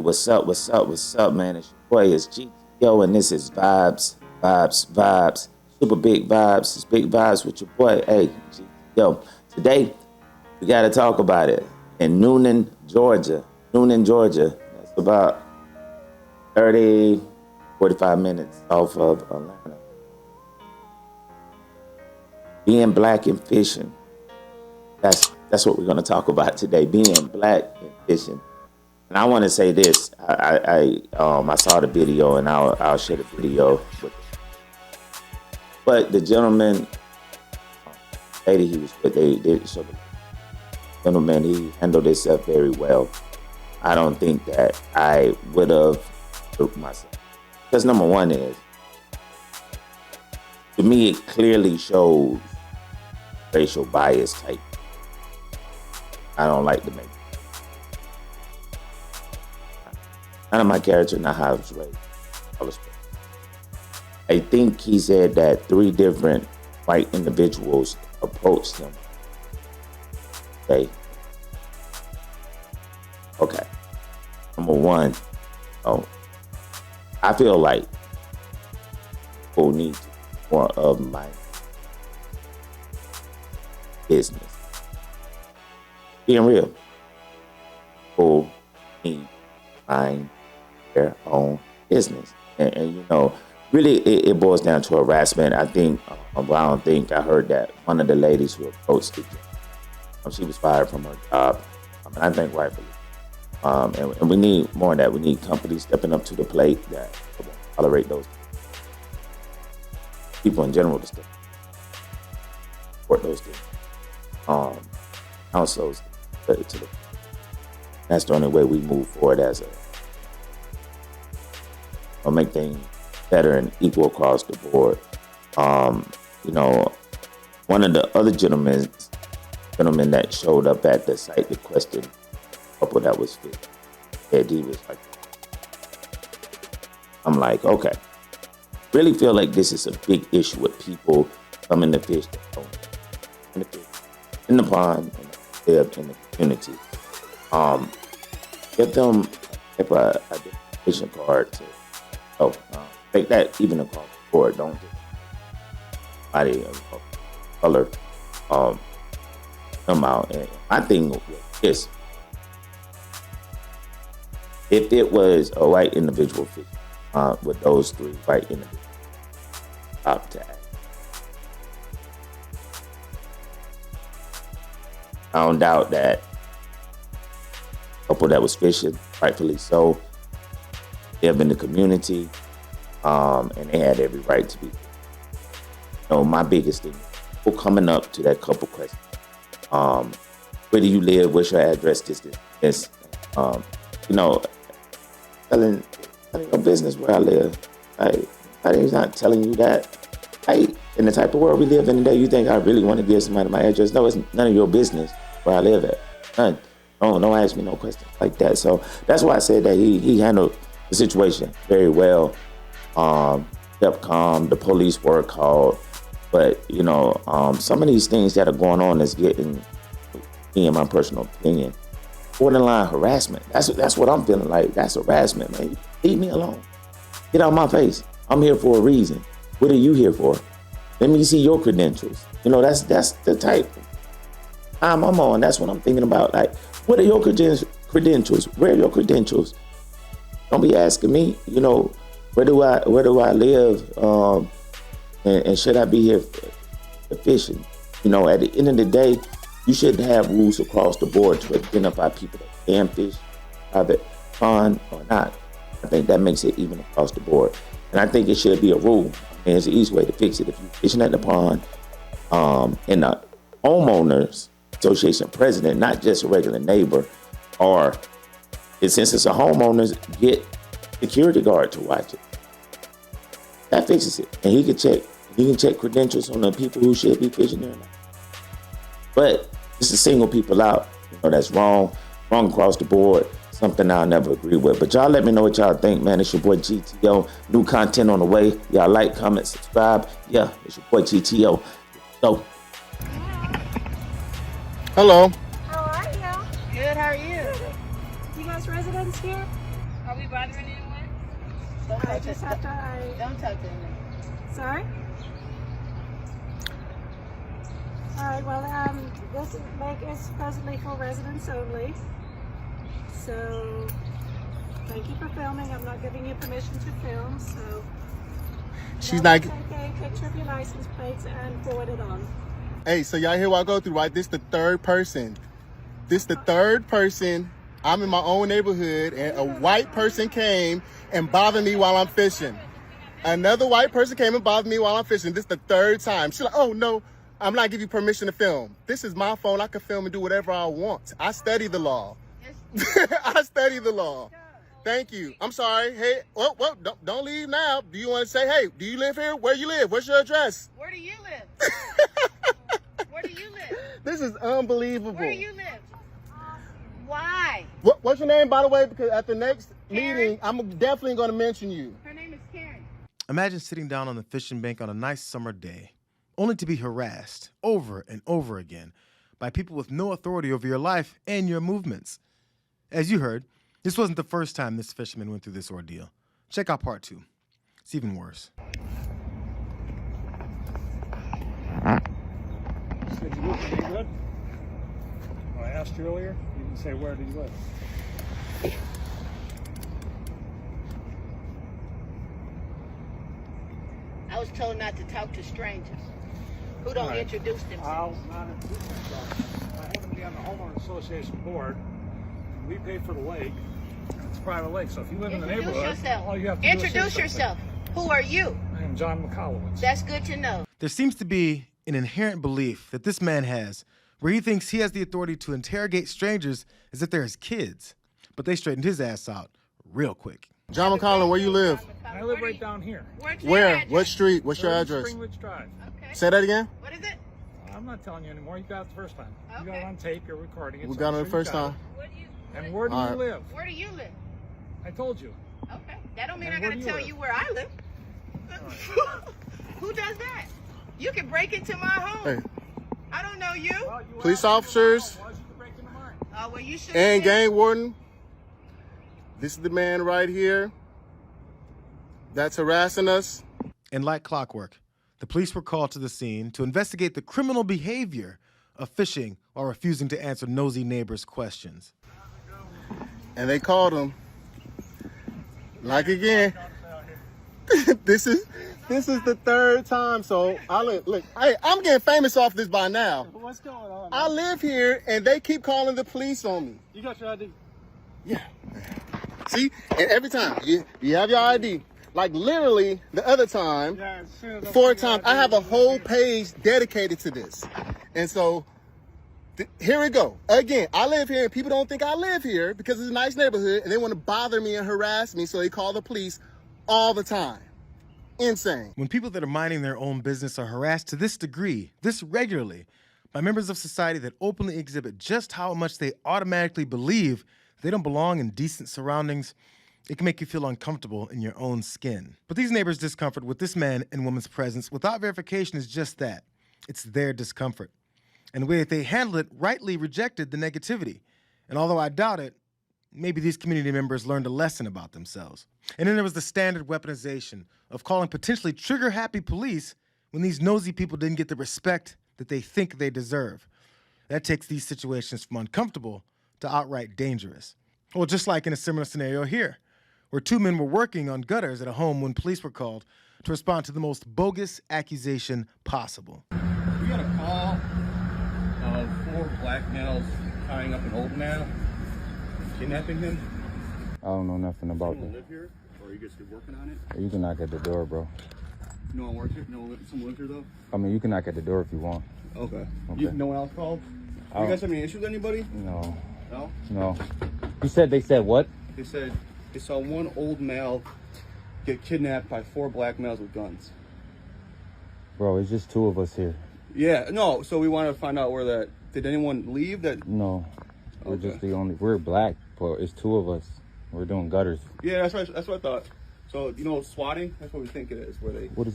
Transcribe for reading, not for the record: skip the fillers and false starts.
what's up, man? It's your boy, it's GTO, and this is Vibes. Super big vibes. It's big vibes with your boy, hey, GTO. Today, we got to talk about it in Noonan, Georgia. That's about 45 minutes off of Atlanta. Being black and fishing. That's what we're going to talk about today. Being black and fishing. And I want to say this. I saw the video, and I'll share the video with. But the gentleman, lady he was with, they showed the gentleman. He handled himself very well. I don't think that I would have hurt myself. Because number one is, to me, it clearly shows racial bias type. I don't like to make none of my character, not how I was raised. I think he said that 3 different white individuals approached him. Okay. Number one, I feel like people need more of my business. Being real. People need mind their own business. And you know, really it boils down to harassment. I think, I heard that one of the ladies who approached the she was fired from her job. I think rightfully. And we need more of that. We need companies stepping up to the plate that won't tolerate those people in general to support those things. Also, that's the only way we move forward as make things better and equal across the board. You know, one of the other gentlemen that showed up at the site, the question couple that was fit, and he was like, I'm like, okay, really feel like this is a big issue with people coming to fish in the pond and live in the community. Get them a identification card to take that even across the board. Don't just body of color come out. And my thing with this, if it was a white individual fishing with those 3 white individuals up to act. Found out that couple that was fishing, rightfully so, live in the community, and they had every right to be. My biggest thing, people coming up to that couple question, where do you live? What's your address? This. Telling your business where I live. I'm not telling you that. In the type of world we live in today, you think I really want to give somebody my address? No, it's none of your business where I live at. None. Don't ask me no questions like that. So that's why I said that he handled the situation very well. Kept calm. The police were called. But, some of these things that are going on is getting, in my personal opinion, borderline harassment. That's what I'm feeling like. That's harassment, man. Leave me alone. Get out of my face. I'm here for a reason. What are you here for? Let me see your credentials. That's the type I'm on. That's what I'm thinking about. Like, what are your credentials? Where are your credentials? Don't be asking me, where do I live? And should I be here for fishing? At the end of the day, you should have rules across the board to identify people that can fish, private pond or not. I think that makes it even across the board. And I think it should be a rule. And it's the easy way to fix it. If you're fishing at the pond, and the homeowners association president, not just a regular neighbor, or since it's a homeowners, get security guard to watch it. That fixes it. And he can check credentials on the people who should be fishing there. But just to single people out, that's wrong across the board, something I'll never agree with. But y'all let me know what y'all think, man. It's your boy GTO. New content on the way. Y'all like, comment, subscribe. Yeah, it's your boy GTO. So. Hello. How are you? Good, how are you? You guys residents here? Are we bothering anyone? Don't touch it. Don't touch it. Sorry? All right, well, this lake is supposedly for residents only. So, thank you for filming. I'm not giving you permission to film, so. She's not. Take a picture of your license plates and forward it on. Hey, so y'all hear what I go through, right? This the third person. I'm in my own neighborhood, and a white person came and bothered me while I'm fishing. Another white person came and bothered me while I'm fishing. This is the third time. She's like, oh, no, I'm not giving you permission to film. This is my phone. I can film and do whatever I want. I study the law. I study the law. Thank you. I'm sorry. Hey, well, don't leave now. Do you want to say, hey, do you live here? Where you live? What's your address? Where do you live? Where do you live? This is unbelievable. Where do you live? Why? What's your name, by the way? Because at the next Karen. meeting, I'm definitely going to mention you. Her name is Karen. Imagine sitting down on the fishing bank on a nice summer day, only to be harassed over and over again by people with no authority over your life and your movements. As you heard, this wasn't the first time this fisherman went through this ordeal. Check out part 2. It's even worse. Said you live in the neighborhood? I asked you earlier. You didn't say where did you live. I was told not to talk to strangers who don't introduce themselves. I'll not introduce myself. I happen to be on the homeowner association board. We pay for the lake. It's a private lake, so if you live in the Introduce neighborhood, yourself. all you have to do is say Introduce something. yourself. Who are you? I am John McCallowitz. That's good to know. There seems to be an inherent belief that this man has where he thinks he has the authority to interrogate strangers as if they're his kids. But they straightened his ass out real quick. John McCollum, where you live? I live right down here. Where's your Where? address? What street? What's your address? Springridge Drive. Okay. Say that again? What is it? I'm not telling you anymore. You got it the first time. You got Okay. it on tape. You're recording it. We so got I'm it sure the you first got time. Where do you? it. And where do All you right. live? Where do you live? I told you. Okay. That don't mean And I where gotta do you tell live? you where I live. Who does that? You can break into my home. Hey, I don't know you. Well, you police asked me officers why should you break into mine? Oh, well, you should. and gang warden. This is the man right here that's harassing us. And like clockwork, the police were called to the scene to investigate the criminal behavior of fishing while refusing to answer nosy neighbors' questions. And they called him. Like again. This is the third time. So look, hey, I'm getting famous off this by now. What's going on? I live here and they keep calling the police on me. You got your ID? Yeah. See? And every time you have your ID. Like literally the other time, Yeah, as soon as I 4 see your times, I ID, have a you whole do. page dedicated to this. And so here we go. Again, I live here and people don't think I live here because it's a nice neighborhood and they want to bother me and harass me. So they call the police all the time. Insane. When people that are minding their own business are harassed to this degree, this regularly, by members of society that openly exhibit just how much they automatically believe they don't belong in decent surroundings, it can make you feel uncomfortable in your own skin. But these neighbors' discomfort with this man and woman's presence without verification is just that. It's their discomfort. And the way that they handled it rightly rejected the negativity. And although I doubt it, maybe these community members learned a lesson about themselves. And then there was the standard weaponization of calling potentially trigger-happy police when these nosy people didn't get the respect that they think they deserve. That takes these situations from uncomfortable to outright dangerous. Well, just like in a similar scenario here, where 2 men were working on gutters at a home when police were called to respond to the most bogus accusation possible. We got a call of 4 black males tying up an old man and kidnapping him. I don't know nothing about Someone that. live here, or are you guys still working on it? You can knock at the door, bro. No one works here. Someone lives here though. I mean, you can knock at the door if you want. Okay. Okay. No one else called. You guys have any issues with anybody? No, No. no. You said they said what? They said they saw one old male get kidnapped by 4 black males with guns. Bro, it's just 2 of us here. Yeah. No. So we wanted to find out where that. Did anyone leave? That. No, we're Okay. just the only. We're black, but it's 2 of us. We're doing gutters. Yeah. That's what I thought. So you know swatting. That's what we think it is. Where they. What is